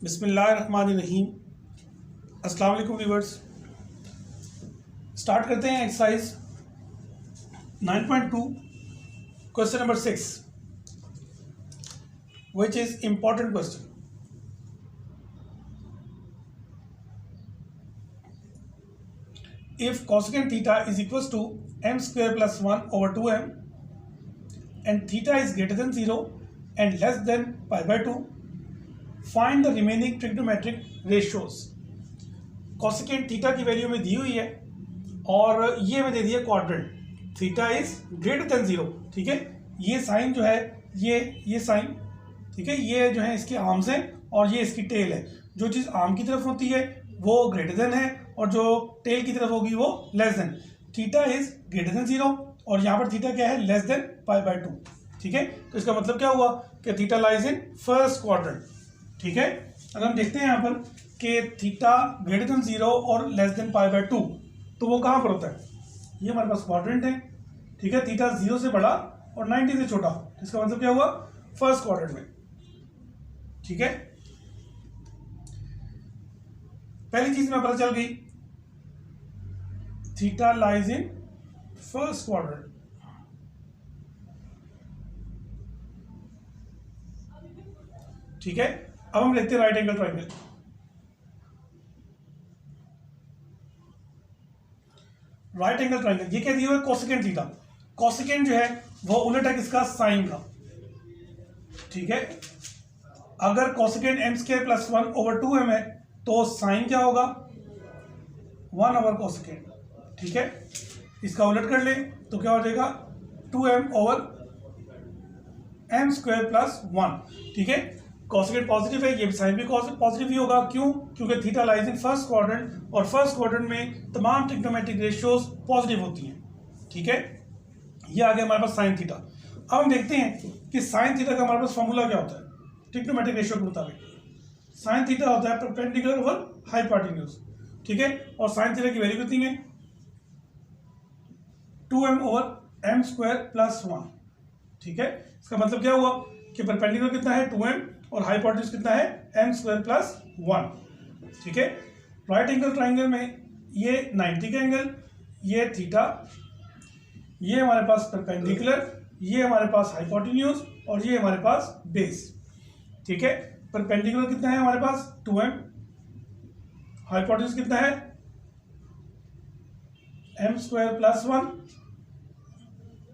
बिस्मिल्लाहिर्रहमानिर्रहीम। अस्सलाम वालेकुम व्यूअर्स। स्टार्ट करते हैं exercise 9.2 question number 6 which is important question. If cosecant theta is equals to m square plus 1 over 2m and theta is greater than 0 and less than pi by 2, find the remaining trigonometric ratios। cosecant theta की value में दी हुई है और ये में दे दिया quadrant, theta is greater than 0। ठीक है, ये साइन जो है ये साइन, ठीक है, ये जो है इसके आर्म्स हैं और ये इसकी टेल है। जो चीज़ आर्म की तरफ होती है वो ग्रेटर देन है और जो टेल की तरफ होगी वो less than. Theta is greater than 0 और यहाँ पर थीटा क्या है, लेस देन पाई बाय 2। ठीक है, तो इसका मतलब क्या हुआ कि theta lies in first quadrant. ठीक है, अगर हम देखते हैं यहाँ पर कि थीटा ग्रेटर देन 0 और लेस देन पाई बाय 2, तो वो कहाँ पर होता है, ये हमारे पास क्वाड्रेंट है। ठीक है, थीटा 0 से बड़ा और 90 से छोटा, इसका मतलब क्या हुआ, फर्स्ट क्वाड्रेंट में। ठीक है, पहली चीज में पता चल गई, theta lies in first quadrant. ठीक है, अब हम लिखते हैं right angle triangle. Right angle triangle ये क्या दिया हुआ है, कोसेकेंट थीटा। कोसेकेंट जो है वो उलट है किसका, साइन का। ठीक है, अगर cosecant m square plus 1 over 2m है तो साइन क्या होगा, 1 ओवर कोसेकेंट। ठीक है, इसका उलट कर ले तो क्या हो जाएगा, 2m over m square plus 1। ठीक है, कोसेकेंट पॉजिटिव है, ये साइन भी पॉजिटिव ही होगा। क्यों, क्योंकि theta lies in first quadrant और फर्स्ट क्वाड्रेंट में तमाम ट्रिग्नोमेट्रिक रेशियोज पॉजिटिव होती हैं। ठीक है, ये आ गया हमारे पास साइन थीटा। अब हम देखते हैं कि साइन थीटा का हमारे पास फॉर्मूला क्या होता है ट्रिग्नोमेट्रिक रेशियो के मुताबिक। साइन थीटा होता है परपेंडिकुलर ओवर हाइपोटेन्यूज। ठीक है, और साइन थीटा की वैल्यू कितनी है, 2m over m square plus 1। ठीक है, इसका मतलब क्या हुआ कि परपेंडिकुलर कितना है, 2m और हाइपोटेन्यूज कितना है, m स्क्वायर प्लस 1। ठीक है, राइट एंगल ट्रायंगल में ये 90 का एंगल, ये थीटा, ये हमारे पास परपेंडिकुलर, ये हमारे पास हाइपोटेन्यूज और ये हमारे पास बेस। ठीक है, परपेंडिकुलर कितना है हमारे पास, 2m, हाइपोटेन्यूज कितना है, m स्क्वायर प्लस 1।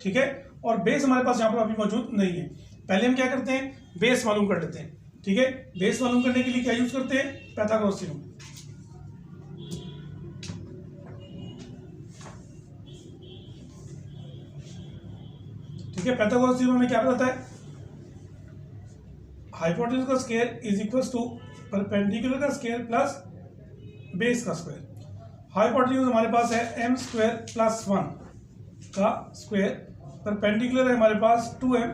ठीक है, और बेस हमारे पास यहाँ पर अभी मौजूद नहीं है। पहले हम क्या करते हैं, बेस मालूम कर लेते हैं। ठीक है, बेस मालूम करने के लिए क्या यूज करते हैं, पाइथागोरस थ्योरम। ठीक है, पाइथागोरस थ्योरम में क्या बताता है, हाइपोटेन्यूज का square is equal to perpendicular का स्क्वायर प्लस बेस का स्क्वायर। हाइपोटेन्यूज हमारे पास है m स्क्वायर प्लस 1 का स्क्वायर, परपेंडिकुलर है हमारे पास 2m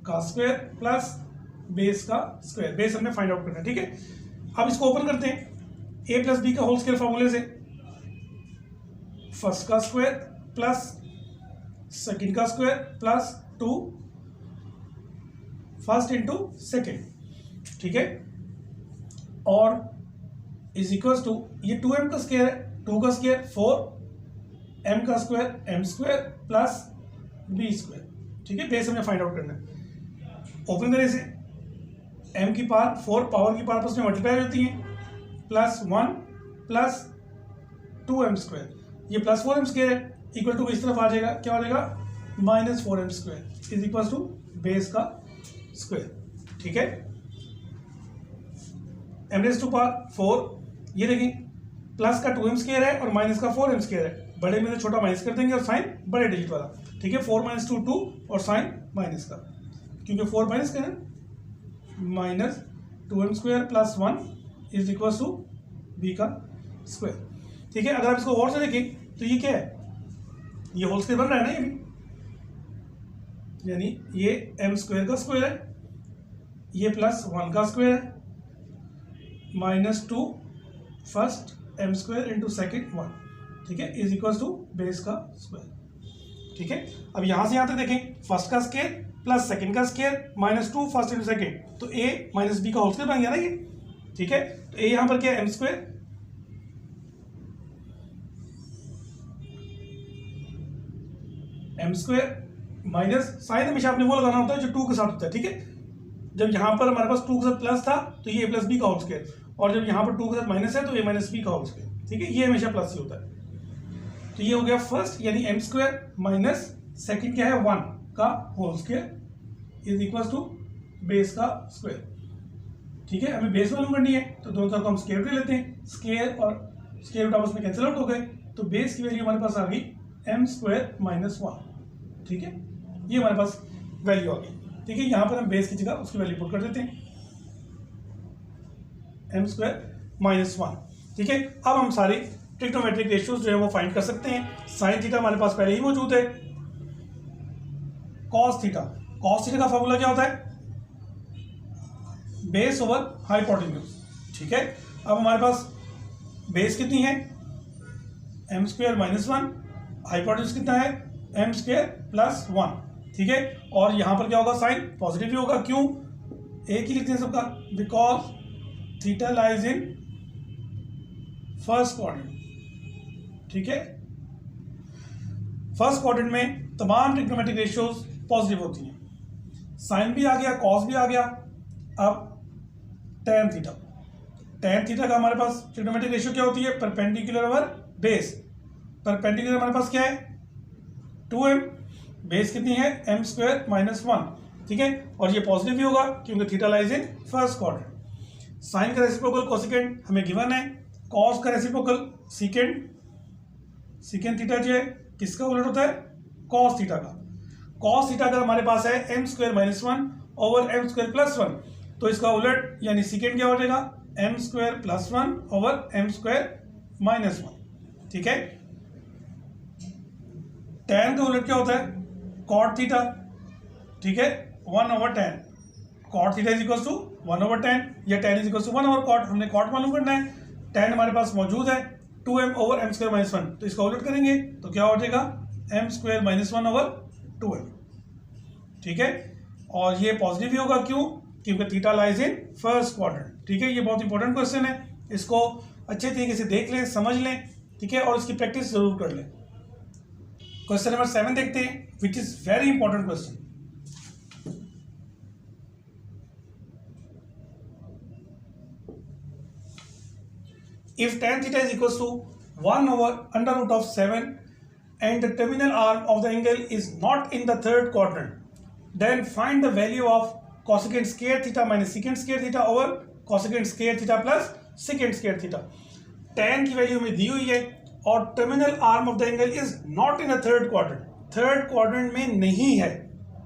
का स्क्वायर प्लस बेस का स्क्वायर। बेस हमने फाइंड आउट करना है। ठीक है, अब इसको ओपन करते हैं, a प्लस बी का होल स्क्वायर फॉर्मूले से, फर्स्ट का स्क्वायर प्लस सेकंड का square plus 2 first into second. ठीक है, और इज इक्वल टू ये 2m का स्क्वायर है, 2 का स्क्वायर 4, m का square m square plus b square. ठीक है, बेस हमने फाइंड आउट करना है। ओपन करने से m की पावर 4 पावर की पावर में मल्टीप्लाई होती है, प्लस 1 प्लस 2m स्क्वायर, ये प्लस 4m स्क्वायर है, इक्वल टू इस तरफ आ जाएगा, क्या हो जाएगा, minus 4m square is equal to base का स्क्वायर। ठीक है, m रेज़ टू पावर 4, ये देखें प्लस का 2m स्क्वायर है और माइनस का 4m स्क्वायर है, बड़े में से छोटा माइनस कर देंगे और साइन बड़े डिजिट वाला। ठीक है, 4 माइनस 2 2 और साइन माइनस का, क्योंकि 4 माइनस का है, minus 2m square plus 1 is equal to b का स्क्वायर। ठीक है, अगर आप इसको और से देखें तो ये क्या है, ये होल स्क्वायर बन रहा है ना, ये भी, यानी ये m स्क्वायर का स्क्वायर है, ये प्लस 1 का स्क्वायर है, minus 2 first m square into second 1। ठीक है, इज इक्वल टू बेस का स्क्वायर। ठीक है, अब यहां से यहां तक देखें, फर्स्ट का स्क्वायर प्लस सेकंड का square minus 2 first into second, तो a माइनस बी का होल स्क्वायर बन गया ना ये। ठीक है, तो ये यहां पर क्या है, m स्क्वायर माइनस साइन हमेशा आपने वो लगाना होता है जो 2 के साथ होता है। ठीक है, जब यहां पर हमारे पास 2 के साथ प्लस था तो ये प्लस बी का होल स्क्वायर, और जब यहां पर 2 के साथ माइनस है तो ये माइनस बी का होल स्क्वायर। ठीक है, ये हमेशा प्लस ही होता है। तो ये हो गया फर्स्ट, यानी m स्क्वायर माइनस सेकेंड क्या है 1 का whole square is equal to base का स्क्वायर। ठीक है, हमें बेस मालूम करनी है तो दोनों तरफ हम स्क्वायर रूट ले लेते हैं, स्क्वायर और स्क्वायर रूट आपस में कैंसिल आउट हो गए, तो बेस की वैल्यू हमारे पास आ गई m स्क्वायर माइनस 1। ठीक है, ये हमारे पास वैल्यू आ गई। ठीक है, यहां पर हम बेस की जगह उसकी वैल्यू पुट कर देते हैं m स्क्वायर माइनस 1। ठीक है, अब हम सारे ट्रिग्नोमेट्रिक रेशियोज जो है वो फाइंड कर सकते हैं। साइन थीटा हमारे पास पहले ही मौजूद है, कॉस थीटा का फॉर्मूला क्या होता है, बेस ओवर हाइपोटेन्यूज। ठीक है, अब हमारे पास बेस कितनी है m स्क्वायर माइनस 1, हाइपोटेन्यूज कितना है m स्क्वायर प्लस 1। ठीक है, और यहां पर क्या होगा, साइन पॉजिटिव ही होगा। क्यों, एक ही लिखते हैं सबका, because theta lies in first quadrant. ठीक है, फर्स्ट क्वाड्रेंट में तमाम ट्रिग्नोमेट्रिक रेशियोज पॉजिटिव होती हैं। साइन भी आ गया, कॉस भी आ गया। अब tan थीटा का हमारे पास ट्रिग्नोमेट्रिक रेशियो क्या होती है, परपेंडिकुलर ओवर बेस। परपेंडिकुलर हमारे पास क्या है 2m, बेस कितनी है m स्क्वायर माइनस 1। ठीक है, और ये पॉजिटिव भी होगा क्योंकि theta lies in first quadrant. Sine का रेसिप्रोकल कोसेकेंट हमें गिवन है, कॉस का रेसिप्रोकल सीकेंट थीटा जो है किसका उलट होता है, कॉस थीटा का। कॉस थीटा का हमारे पास है m square minus 1 over m square plus 1, तो इसका उलट यानी सीकेंट क्या हो जाएगा m square plus 1 over m square minus 1। ठीक है, tan का उलट क्या होता है कॉट थीटा। ठीक है, 1 over tan, cot theta is equal to 1 over tan, या tan is equal to 1 over cot. हमने कॉट मालूम करना है, tan हमारे पास मौजूद है 2m over m square minus 1, तो इसका उलट करेंगे तो क्या हो जाएगा m square minus 1 over 2m। ठीक है, और ये पॉजिटिव ही होगा, क्यों, क्योंकि theta lies in first quadrant. ठीक है, ये बहुत इंपॉर्टेंट क्वेश्चन है, इसको अच्छे तरीके से देख लें, समझ लें। ठीक है, और इसकी प्रैक्टिस जरूर कर लें। क्वेश्चन नंबर 7 देखते हैं, which is very important question. If tan theta is equals to 1 over under root of 7 and the terminal arm of the angle is not in the third quadrant, then find the value of cosecant square theta minus secant square theta over cosecant square theta plus secant square theta। tan की value हमें दी हुई है और terminal arm of the angle is not in the third quadrant, third quadrant में नहीं है।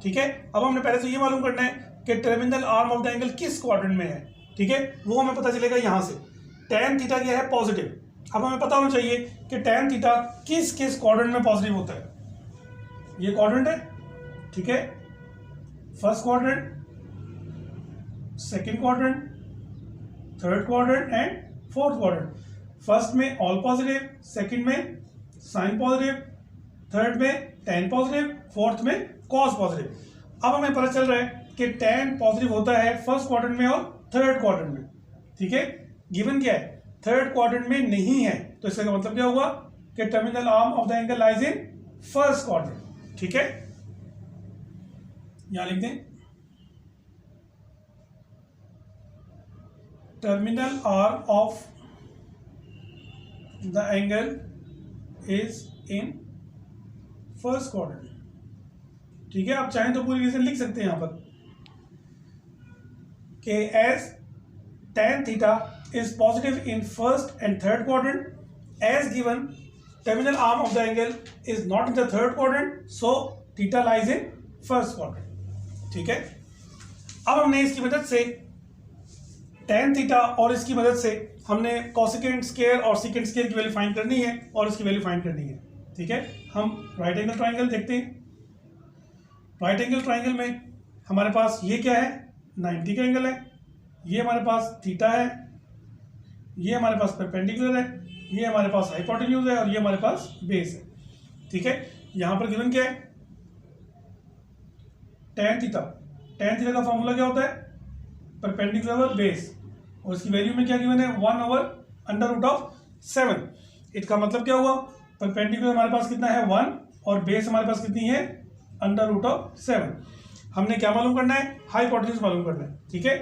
ठीक है, अब हमने पहले तो ये मालूम करना है कि terminal arm of the angle किस क्वाड्रेंट में है। ठीक है, वो हमें पता चलेगा यहां से। tan थीटा क्या है पॉजिटिव, अब हमें पता होना चाहिए कि tan थीटा किस किस क्वाड्रेंट में पॉजिटिव होता है। ये क्वाड्रेंट है, ठीक है, first quadrant, second quadrant, third quadrant and fourth quadrant. First में ऑल पॉजिटिव, सेकंड में साइन पॉजिटिव, थर्ड में tan पॉजिटिव, फोर्थ में cos पॉजिटिव। अब हमें पता चल रहा है कि tan पॉजिटिव होता है फर्स्ट क्वाड्रेंट में और थर्ड क्वाड्रेंट में। ठीक है, गिवन क्या है, थर्ड क्वाड्रेंट में नहीं है, तो इसका मतलब क्या हुआ कि terminal arm of the angle lies in first quadrant. ठीक है, यहां लिख दें terminal arm of the angle is in first quadrant. ठीक है, आप चाहें तो पूरी रीजन लिख सकते हैं यहां पर कि as tan theta is positive in first and third quadrant as given terminal arm of the angle is not in the third quadrant, so theta lies in first quadrant। ठीक है, अब हमने इसकी मदद से tan थीटा और इसकी मदद से हमने cosecant स्क्वायर और secant स्क्वायर की वैल्यू फाइंड करनी है और इसकी वैल्यू फाइंड करनी है। ठीक है, हम राइट एंगल ट्राइंगल देखते हैं। राइट एंगल ट्राइंगल में हमारे पास ये क्या है 90 का एंगल है, ये हमारे पास थीटा है, ये हमारे पास परपेंडिकुलर है, ये हमारे पास हाइपोटेन्यूज है और ये हमारे पास बेस है। ठीक है, यहां पर गिवन क्या है tan थीटा का फॉर्मूला क्या होता है परपेंडिकुलर ओवर बेस, और इसकी वैल्यू में क्या गिवन है 1/√7। इसका मतलब क्या हुआ, परपेंडिकुलर हमारे पास कितना है 1 और बेस हमारे पास कितनी है √7। हमने क्या मालूम करना है, हाइपोटेन्यूज मालूम करना है। ठीक है,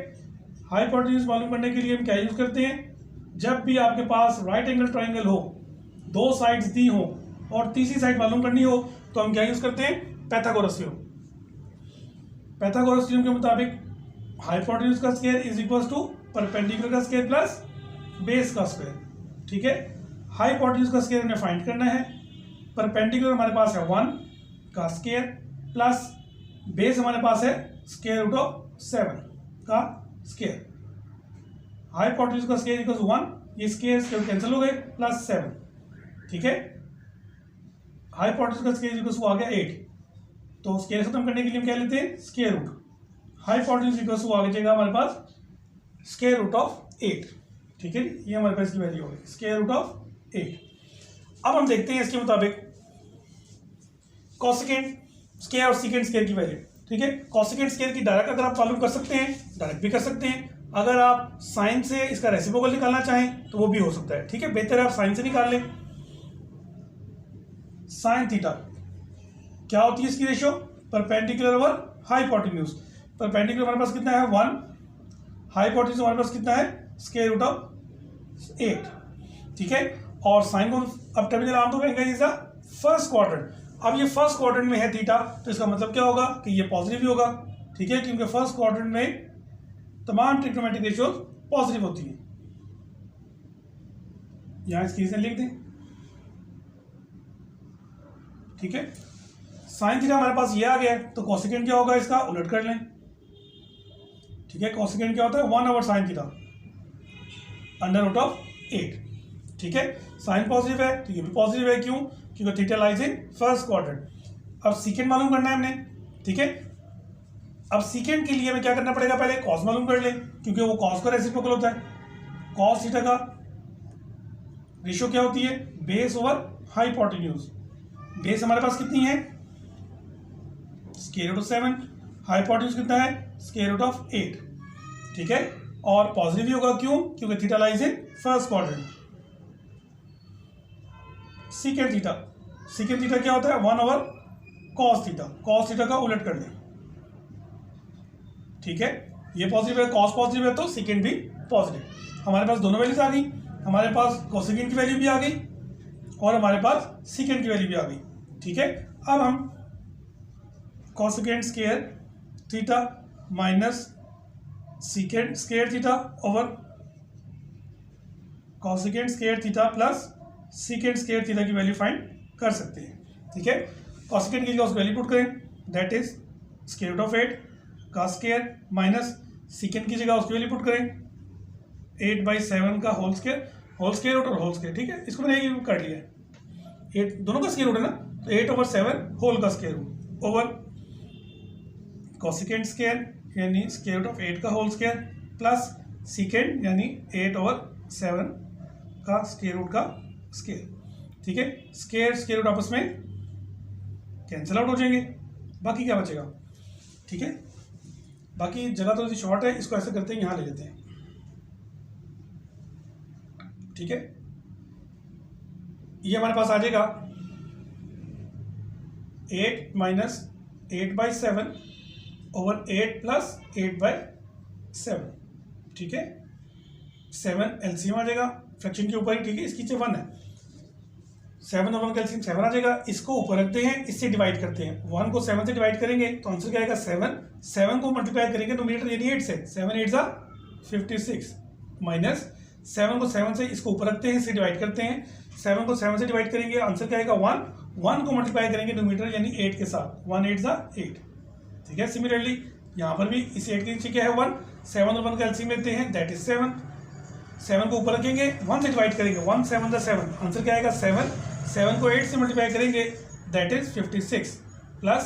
हाइपोटेन्यूज मालूम करने के लिए हम क्या यूज करते हैं, जब भी आपके पास राइट एंगल ट्राइंगल हो, दो साइड्स दी हो और तीसरी साइड मालूम करनी हो, तो हम क्या यूज करते हैं, पैथागोरस थ्योरम। पैथागोरस थ्योरम के मुताबिक हाइपोटेन्यूज का square is equal to perpendicular का स्क्वायर प्लस बेस का स्क्वायर। ठीक है, हाइपोटेन्यूज का स्क्वायर हमें फाइंड करना है। परपेंडिकुलर हमारे पास है 1 का स्क्वायर प्लस बेस हमारे पास है √7 का स्क्वायर। हाइपोटेन्यूज का स्क्वायर इक्वल 1, ये स्क्वायर कैंसिल हो गए, प्लस 7। ठीक है, हाइपोटेन्यूज का स्क्वायर इक्वल आ गया 8, तो स्क्वायर खत्म करने के लिए हम क्या लेते हैं, स्क्वायर रूट। हाइपोटेन्यूज इक्वल आ जाएगा हमारे पास √8। ठीक है, ये हमारे पास की वैल्यू होगी √8। अब हम देखते हैं इसके मुताबिक कोसेकेंट स्क्वायर और सीकेंट स्क्वायर की वैल्यू। ठीक है, कोसेकेंट स्क्वायर की डायरेक्ट अगर आप मालूम कर सकते हैं, डायरेक्ट भी कर सकते हैं। अगर आप साइन से इसका रेसिप्रोकल निकालना चाहें तो वो भी हो सकता है। ठीक है, बेहतर है आप साइन से निकाल लें। साइन थीटा क्या होती है इसकी ratio, perpendicular over hypotenuse. Perpendicular हमारे पास कितना है 1, हाइपोटेन्यूज हमारे पास कितना है √8। ठीक है, और साइन को अब टर्मिनल आमतौर पर कहेंगे फर्स्ट क्वाड्रेंट। अब ये फर्स्ट क्वाड्रेंट में है थीटा, तो इसका मतलब क्या होगा कि ये पॉजिटिव ही होगा। ठीक है, क्योंकि फर्स्ट क्वाड्रेंट में तमाम ट्रिग्नोमेट्रिक रेशियोज पॉजिटिव होती है। यहां इसकी रीजन लिख दें। ठीक है, साइन थीटा हमारे पास ये आ गया, तो कोसेकेंट क्या होगा, इसका उलट कर लें। ठीक है, कोसेकेंट क्या होता है 1/sin थीटा √8। ठीक है, साइन पॉजिटिव है तो ये भी पॉजिटिव है, क्यों, क्योंकि theta lies in first quadrant. अब सीकेंट मालूम करना है हमने। ठीक है, अब सीकेंट के लिए हमें क्या करना पड़ेगा, पहले कॉस मालूम कर लें, क्योंकि वो कॉस का रेसिप्रोकल होता है। कॉस थीटा का रेशियो क्या होती है, बेस ओवर हाइपोटेन्यूज। बेस हमारे पास कितनी है √7, हाइपोटेन्यूज कितना है √8। ठीक है, और पॉजिटिव ही होगा, क्यों, क्योंकि theta lies in first quadrant. Secant theta, secant theta क्या होता है 1/cos थीटा। कॉस थीटा का उलट कर लें। ठीक है, ये पॉजिटिव है, कॉस पॉजिटिव है तो सीकेंट भी पॉजिटिव। हमारे पास दोनों वैल्यूज आ गई, हमारे पास कोसेकेंट की वैल्यू भी आ गई और हमारे पास सीकेंट की वैल्यू भी आ गई। ठीक है, अब हम cosecant square theta minus secant square theta over cosecant square theta plus secant square theta की वैल्यू फाइंड कर सकते हैं। ठीक है, कोसेकेंट की जगह उसकी वैल्यू पुट करें, दैट इज √8 का स्क्वायर माइनस सीकेंट की जगह उसकी वैल्यू पुट करें 8/7 का होल स्क्वायर रूट और होल स्क्वायर। ठीक है, इसको मैंने एक कर लिया है, 8 दोनों का स्क्वायर रूट है ना, तो 8/7 होल का square root over cosecant square यानी √8 का होल स्क्वायर प्लस सीकेंट यानी 8/7 का स्क्वायर रूट का स्क्वायर। ठीक है, स्क्वायर रूट आपस में कैंसिल आउट हो जाएंगे, बाकी क्या बचेगा। ठीक है, बाकी जगह थोड़ी सी शॉर्ट है, इसको ऐसे करते हैं, यहां ले लेते हैं। ठीक है, ये हमारे पास आ जाएगा 8 - 8/7 ओवर 8 + 8/7। ठीक है, 7 एलसीएम आ जाएगा फ्रैक्शन के ऊपर ही। ठीक है, इसकी 1 है, 7 और 1 का एलसीएम 7 आ जाएगा। इसको ऊपर रखते हैं, इससे डिवाइड करते हैं। 1 को 7 से डिवाइड करेंगे तो आंसर क्या आएगा 7। 7 को मल्टीप्लाई करेंगे नोमिनेटर यानी 8 से, 7 8 56 माइनस 7 को 7 से इसको ऊपर रखते हैं, इससे डिवाइड करते हैं। 7 को 7 से डिवाइड करेंगे, आंसर क्या आएगा 1। 1 को मल्टीप्लाई करेंगे नोमिनेटर यानी 8 के साथ, 1 8 8। ठीक है, सिमिलरली यहाँ पर भी इस 8 के नीचे क्या है 1, 7 और 1 का एलसीएम लेते हैं, दैट इज 7। 7 को ऊपर रखेंगे, 1 से डिवाइड करेंगे, 1 7 7, आंसर क्या आएगा 7। 7 को 8 से मल्टीप्लाई करेंगे, दैट इज 56 प्लस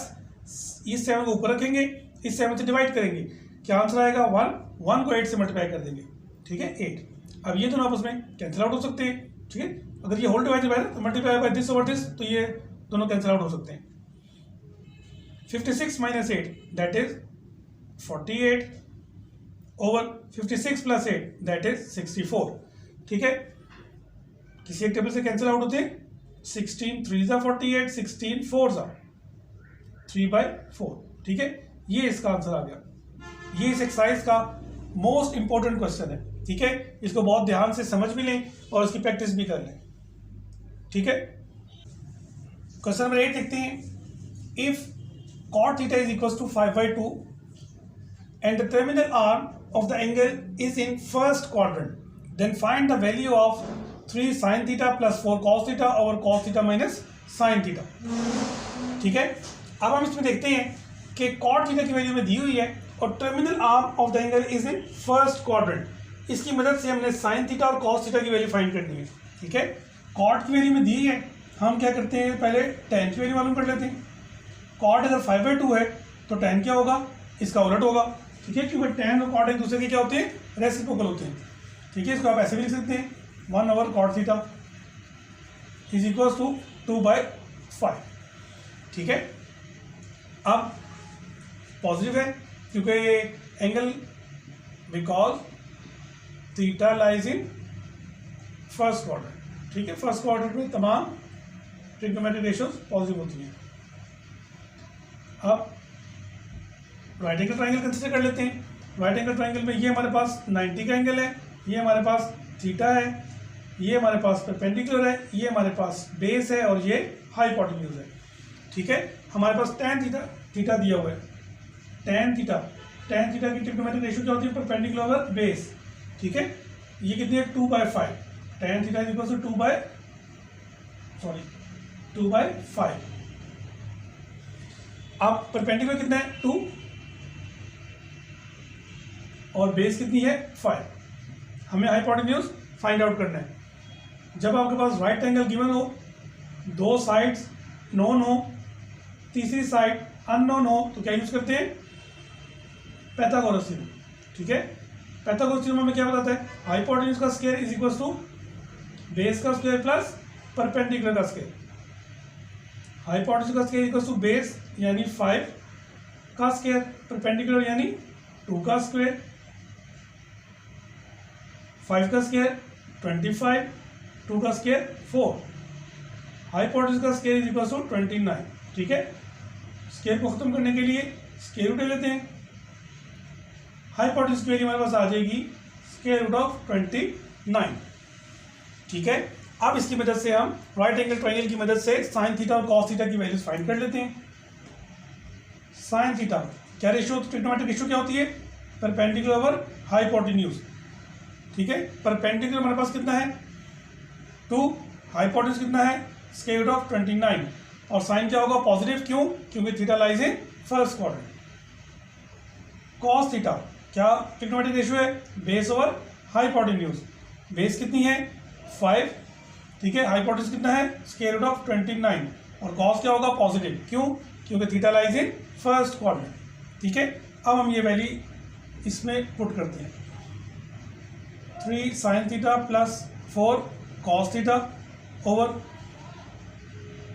इस 7 को ऊपर रखेंगे, इस 7 से डिवाइड करेंगे, क्या आंसर आएगा 1। 1 को 8 से मल्टीप्लाई कर देंगे। ठीक है, 8। अब ये दोनों आपस में कैंसिल आउट हो सकते हैं। ठीक है, अगर ये होल डिवाइडेड बाय तो multiply by this over this, तो ये दोनों कैंसिल आउट हो सकते हैं। 56 - 8 that is 48 over 56 plus 8 that is 64। ठीक है, किसी एक टेबल से कैंसिल आउट होते हैं। 16 3 ज़ा 48, 16 4 ज़ा 3/4। ठीक है, ये इसका आंसर आ गया। ये इस एक्सरसाइज का मोस्ट इंपॉर्टेंट क्वेश्चन है। ठीक है, इसको बहुत ध्यान से समझ भी लें और इसकी प्रैक्टिस भी कर लें। ठीक है, क्वेश्चन नंबर 8 देखते हैं। If cot theta is equals to 5/2 and the terminal arm of the angle is in first quadrant, then find the value of 3 sin theta plus 4 cos theta over cos theta minus sin theta। ठीक है, अब हम इसमें देखते हैं कि cot theta की value में दी हुई है और terminal arm of the angle is in first quadrant. इसकी मदद से हमने sin theta और cos theta की वैल्यू फाइंड करनी है। ठीक है, cot की वैल्यू में दी है, हम क्या करते हैं पहले tan की वैल्यू मालूम कर लेते हैं। कॉट अगर 5/2 है तो tan क्या होगा, इसका उलट होगा। ठीक है, क्योंकि tan और कॉट एक दूसरे के क्या होते हैं, रेसिप्रोकल होते हैं। ठीक है, इसको आप ऐसे भी लिख सकते हैं 1/cot theta is equal to 2/5। ठीक है, अब पॉजिटिव है क्योंकि angle because theta lies in first quadrant. ठीक है, फर्स्ट क्वाड्रेंट में तमाम ट्रिग्नोमेट्रिक रेशियोज पॉजिटिव होती हैं। अब राइट एंगल ट्राइंगल कंसीडर कर लेते हैं। राइट एंगल ट्राइंगल में ये हमारे पास 90 का एंगल है, ये हमारे पास थीटा है, ये हमारे पास परपेंडिकुलर है, ये हमारे पास बेस है और ये हाइपोटेन्यूज है। ठीक है, हमारे पास tan थीटा दिया हुआ है। tan थीटा की ट्रिग्नोमेट्रिक रेशियो क्या होती है, परपेंडिकुलर ओवर बेस। ठीक है, ये कितनी है 2/5। tan theta is equal to 2/5। अब परपेंडिकुलर कितना है 2 और बेस कितनी है 5। हमें हाइपोटेन्यूज फाइंड आउट करना है। जब आपके पास राइट एंगल गिवन हो, दो साइड्स नोन हो, तीसरी साइड अननोन हो, तो क्या यूज करते हैं, पाइथागोरस थ्योरम। ठीक है, पाइथागोरस थ्योरम हमें क्या बताता है, हाइपोटेन्यूज का square is equal to base का स्क्वायर प्लस परपेंडिकुलर का स्क्वायर। हाइपोटेन्यूज का स्क्वायर इक्वल टू बेस यानी 5 का स्क्वायर, परपेंडिकुलर यानी 2 का स्क्वायर, 5 का स्क्वायर 25, 2 का स्क्वायर 4। हाइपोटेन्यूज का स्क्वायर इज इक्वल टू 29। ठीक है, स्क्वायर को खत्म करने के लिए स्क्वायर रूट ले लेते हैं। हाइपोटेन्यूज की वैल्यू हमारे पास आ जाएगी स्क्वायर रूट ऑफ 29। ठीक है, अब इसकी मदद से हम राइट एंगल ट्रायंगल की मदद से साइन थीटा और कॉस थीटा की वैल्यूज फाइंड कर लेते हैं। साइन थीटा क्या रेशियो, ट्रिग्नोमेट्रिक रेशियो क्या होती है, परपेंडिकुलर ओवर हाइपोटेन्यूज। ठीक है, परपेंडिकुलर हमारे पास कितना है 2, हाइपोटेन्यूज कितना है स्क्वायर रूट ऑफ 29 और साइन क्या होगा पॉजिटिव। क्यों, क्योंकि theta lies in first quadrant. Cos theta क्या ट्रिग्नोमेट्रिक रेशियो है, बेस ओवर हाइपोटेन्यूज। बेस कितनी है 5। ठीक है, हाइपोटेन्यूज कितना है स्क्वायर रूट ऑफ 29 और कॉस क्या होगा पॉजिटिव। क्यों, क्योंकि theta lies in first quadrant. ठीक है, अब हम ये वैल्यू इसमें पुट करते हैं। 3 sin theta plus 4 cos theta over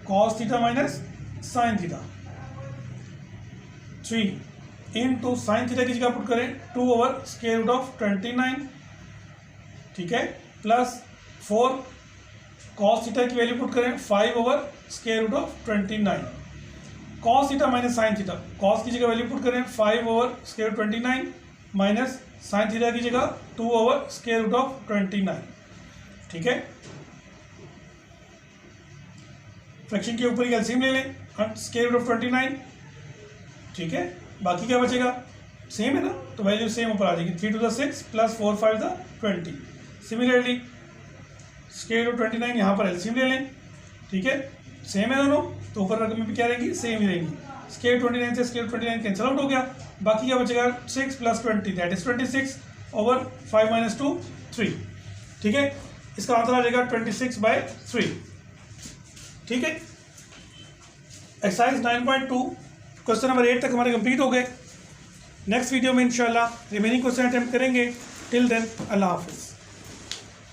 cos theta minus sin theta. 3 into sine theta की जगह पुट करें 2 ओवर स्क्वायर रूट ऑफ 29। ठीक है, प्लस 4 cos थीटा की वैल्यू पुट करें 5 over square root of 29। cos theta minus sine theta, cos की जगह वैल्यू पुट करें 5 over square root 29 minus sine theta की जगह 2 ओवर स्क्वायर रूट ऑफ 29। ठीक है, फ्रैक्शन के ऊपर ही एलसीएम ले लें, स्क्वायर रूट ऑफ 29। ठीक है, बाकी क्या बचेगा, सेम है ना, तो वैल्यू सेम ऊपर आ जाएगी। 3 to the 6 प्लस 4 5 the 20। सिमिलरली स्क्वायर रूट 29 यहाँ पर एलसीएम ले लें। ठीक है, सेम है दोनों, तो ऊपर रकम में भी क्या रहेंगी, सेम ही रहेंगी। स्क्वायर 29 से स्क्वायर 29 कैंसिल आउट हो गया, बाकी क्या बचेगा 6 plus 20 that is 26 over 5 minus 2 3। ठीक है, इसका आंसर आ जाएगा 26/3। ठीक है, एक्सरसाइज 9.2 क्वेश्चन नंबर 8 तक हमारे कंप्लीट हो गए। नेक्स्ट वीडियो में इंशाल्लाह रिमेनिंग क्वेश्चन अटेम्प्ट करेंगे। टिल देन अल्लाह हाफिज़।